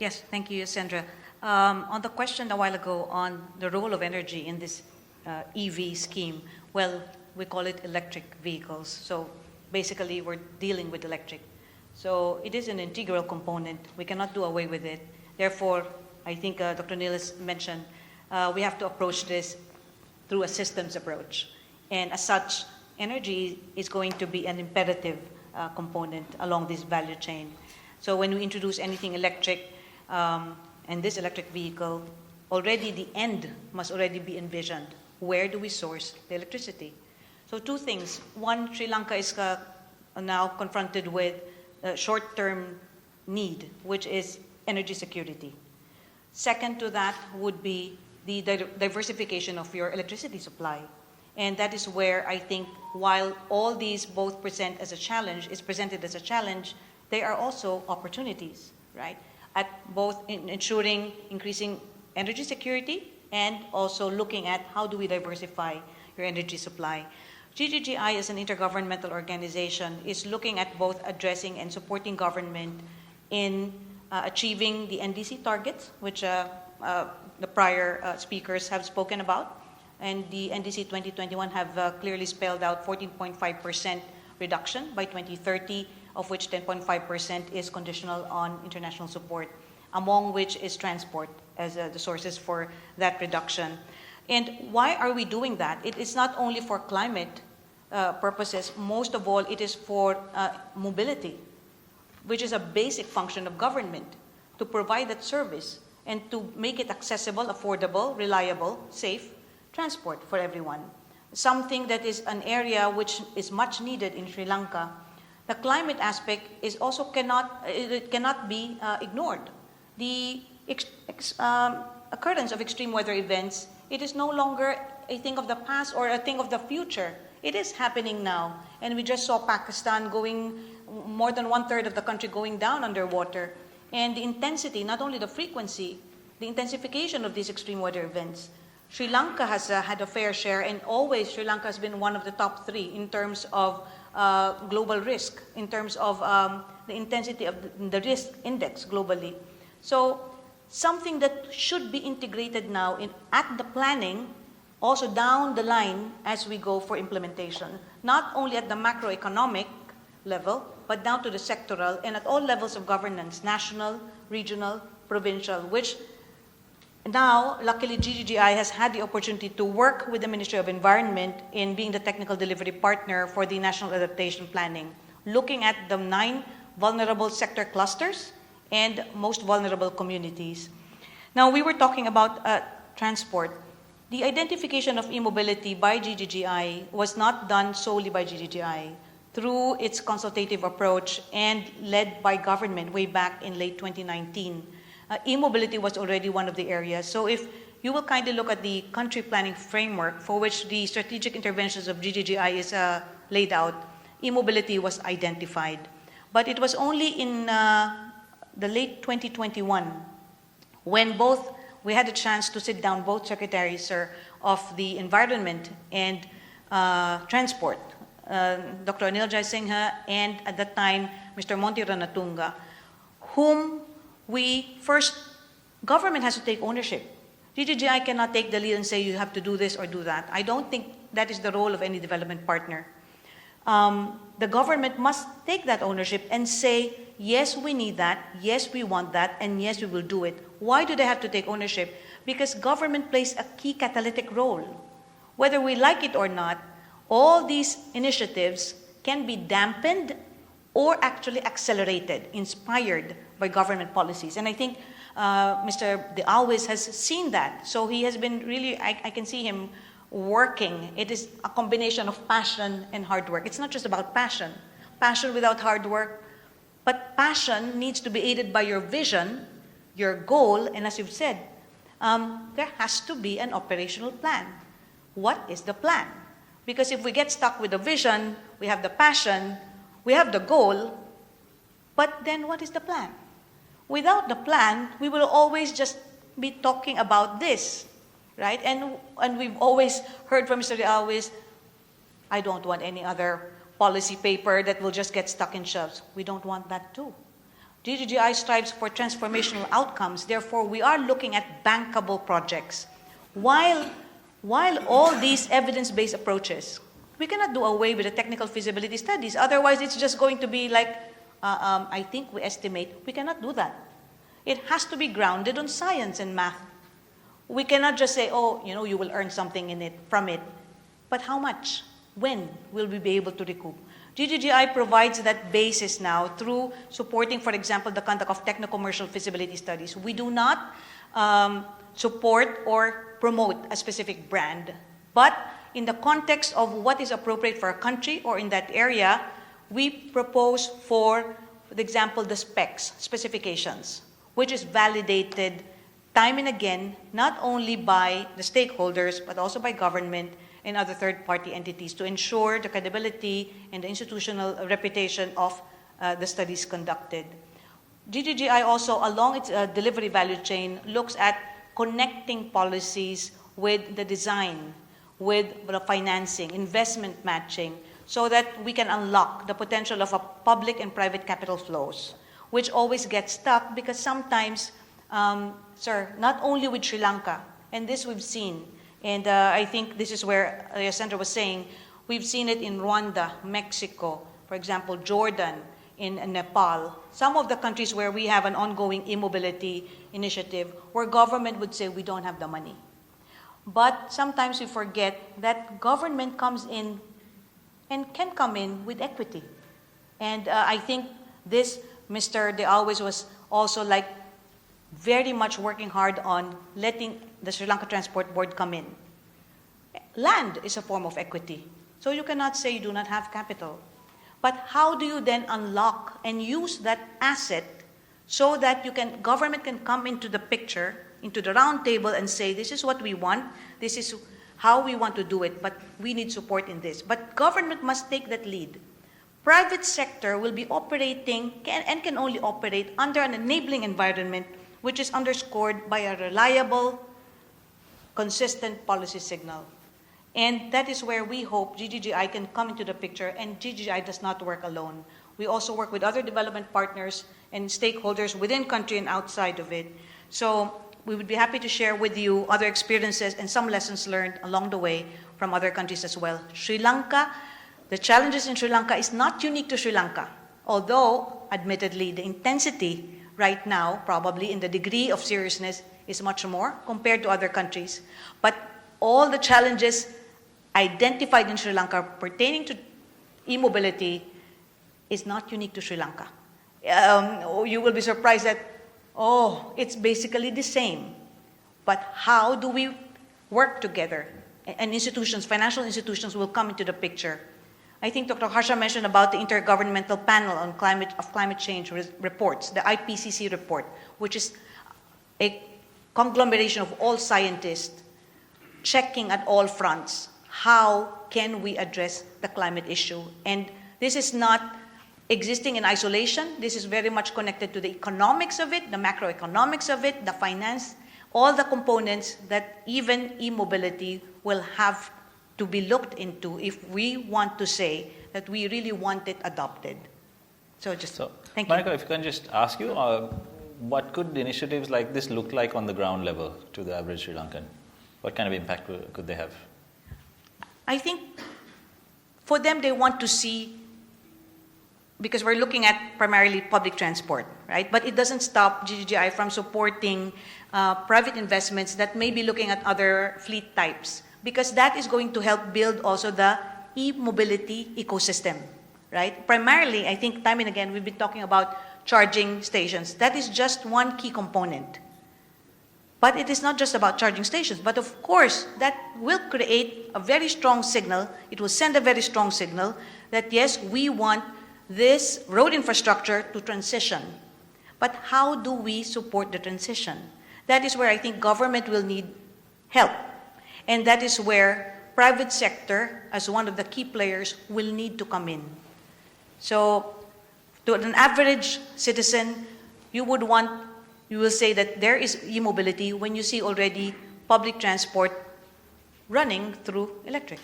Yes, thank you, Sandra. On the question a while ago on the role of energy in this EV scheme, well, we call it electric vehicles. So basically, we're dealing with electric. So it is an integral component. We cannot do away with it. Therefore, I think Dr. Nilis mentioned, we have to approach this through a systems approach. And as such, energy is going to be an imperative component along this value chain. So when we introduce anything electric, and this electric vehicle, already the end must already be envisioned. Where do we source the electricity? So two things. One, Sri Lanka is now confronted with a short-term need, which is energy security. Second to that would be the diversification of your electricity supply. And that is where I think while all these both present as a challenge, is presented as a challenge, they are also opportunities, right? At both in ensuring increasing energy security and also looking at how do we diversify your energy supply. GGGI as an intergovernmental organization is looking at both addressing and supporting government in achieving the NDC targets, which the prior speakers have spoken about. And the NDC 2021 have clearly spelled out 14.5% reduction by 2030, of which 10.5% is conditional on international support, among which is transport as the sources for that reduction. And why are we doing that? It is not only for climate purposes. Most of all, it is for mobility, which is a basic function of government, to provide that service and to make it accessible, affordable, reliable, safe transport for everyone. Something that is an area which is much needed in Sri Lanka. The climate aspect is also cannot be ignored. The occurrence of extreme weather events, it is no longer a thing of the past or a thing of the future. It is happening now. And we just saw Pakistan going, more than 1/3 of the country going down underwater. And the intensity, not only the frequency, the intensification of these extreme weather events. Sri Lanka has had a fair share, and always Sri Lanka has been one of the top 3 in terms of global risk, in terms of the intensity of the risk index globally. So something that should be integrated now at the planning, also down the line as we go for implementation, not only at the macroeconomic level, but down to the sectoral and at all levels of governance, national, regional, provincial, which now, luckily, GGGI has had the opportunity to work with the Ministry of Environment in being the technical delivery partner for the National Adaptation Planning, looking at the 9 vulnerable sector clusters and most vulnerable communities. Now, we were talking about transport. The identification of e-mobility by GGGI was not done solely by GGGI. Through its consultative approach and led by government way back in late 2019, e-mobility was already one of the areas. So if you will kindly look at the country planning framework for which the strategic interventions of GGGI is laid out, e-mobility was identified. But it was only in the late 2021 when we had a chance to sit down, both secretaries of the environment and transport, Dr. Anil Jai Singha and at that time Mr. Monty Ranatunga, whom government has to take ownership. GGGI cannot take the lead and say you have to do this or do that. I don't think that is the role of any development partner. The government must take that ownership and say, yes, we need that, yes, we want that, and yes, we will do it. Why do they have to take ownership? Because government plays a key catalytic role. Whether we like it or not, all these initiatives can be dampened or actually accelerated, inspired by government policies. And I think Mr. De Alwis has seen that. So he has been really, I can see him working. It is a combination of passion and hard work. It's not just about passion. Passion without hard work. But passion needs to be aided by your vision, your goal, and as you've said, there has to be an operational plan. What is the plan? Because if we get stuck with the vision, we have the passion, we have the goal, but then what is the plan? Without the plan, we will always just be talking about this, right? And we've always heard from Mr. De Alwis, I don't want any other policy paper that will just get stuck in shelves. We don't want that too. GGI strives for transformational outcomes. Therefore, we are looking at bankable projects. While all these evidence-based approaches, we cannot do away with the technical feasibility studies. Otherwise, it's just going to be like, I think we estimate. We cannot do that. It has to be grounded on science and math. We cannot just say, oh, you will earn something from it. But how much? When will we be able to recoup? GGGI provides that basis now through supporting, for example, the conduct of techno-commercial feasibility studies. We do not support or promote a specific brand, but in the context of what is appropriate for a country or in that area, we propose, for example, the specifications, which is validated time and again, not only by the stakeholders, but also by government and other third-party entities to ensure the credibility and the institutional reputation of the studies conducted. GGGI also, along its delivery value chain, looks at connecting policies with the design, with the financing, investment matching, so that we can unlock the potential of a public and private capital flows, which always get stuck because sometimes, not only with Sri Lanka, and this we've seen, and I think this is where Sandra was saying, we've seen it in Rwanda, Mexico, for example, Jordan, in Nepal, some of the countries where we have an ongoing e-mobility initiative, where government would say we don't have the money. But sometimes we forget that government comes in and can come in with equity. And I think this, Mr. De Always was also like very much working hard on letting the Sri Lanka Transport Board come in. Land is a form of equity. So you cannot say you do not have capital. But how do you then unlock and use that asset so that government can come into the picture, into the round table and say, this is what we want, this is how we want to do it, but we need support in this. But government must take that lead. Private sector will be operating and can only operate under an enabling environment which is underscored by a reliable, consistent policy signal. And that is where we hope GGGI can come into the picture, and GGGI does not work alone. We also work with other development partners and stakeholders within country and outside of it. So we would be happy to share with you other experiences and some lessons learned along the way from other countries as well. Sri Lanka, the challenges in Sri Lanka is not unique to Sri Lanka, although admittedly the intensity right now, probably in the degree of seriousness, is much more compared to other countries. But all the challenges identified in Sri Lanka pertaining to e-mobility is not unique to Sri Lanka. You will be surprised that, it's basically the same. But how do we work together? And institutions, financial institutions will come into the picture. I think Dr. Harsha mentioned about the Intergovernmental Panel on Climate Change reports, the IPCC report, which is a conglomeration of all scientists checking at all fronts. How can we address the climate issue? And this is not existing in isolation. This is very much connected to the economics of it, the macroeconomics of it, the finance, all the components that even e-mobility will have to be looked into if we want to say that we really want it adopted. Thank you. Monica, if I can just ask you, what could initiatives like this look like on the ground level to the average Sri Lankan? What kind of impact could they have? I think for them, they want to see, because we're looking at primarily public transport, right? But it doesn't stop GGGI from supporting private investments that may be looking at other fleet types, because that is going to help build also the e-mobility ecosystem, right? Primarily, I think time and again, we've been talking about charging stations. That is just one key component. But it is not just about charging stations, but of course, that will create a very strong signal. It will send a very strong signal that yes, we want this road infrastructure to transition. But how do we support the transition? That is where I think government will need help. And that is where private sector, as one of the key players, will need to come in. So to an average citizen, you will say that there is e-mobility when you see already public transport running through electric.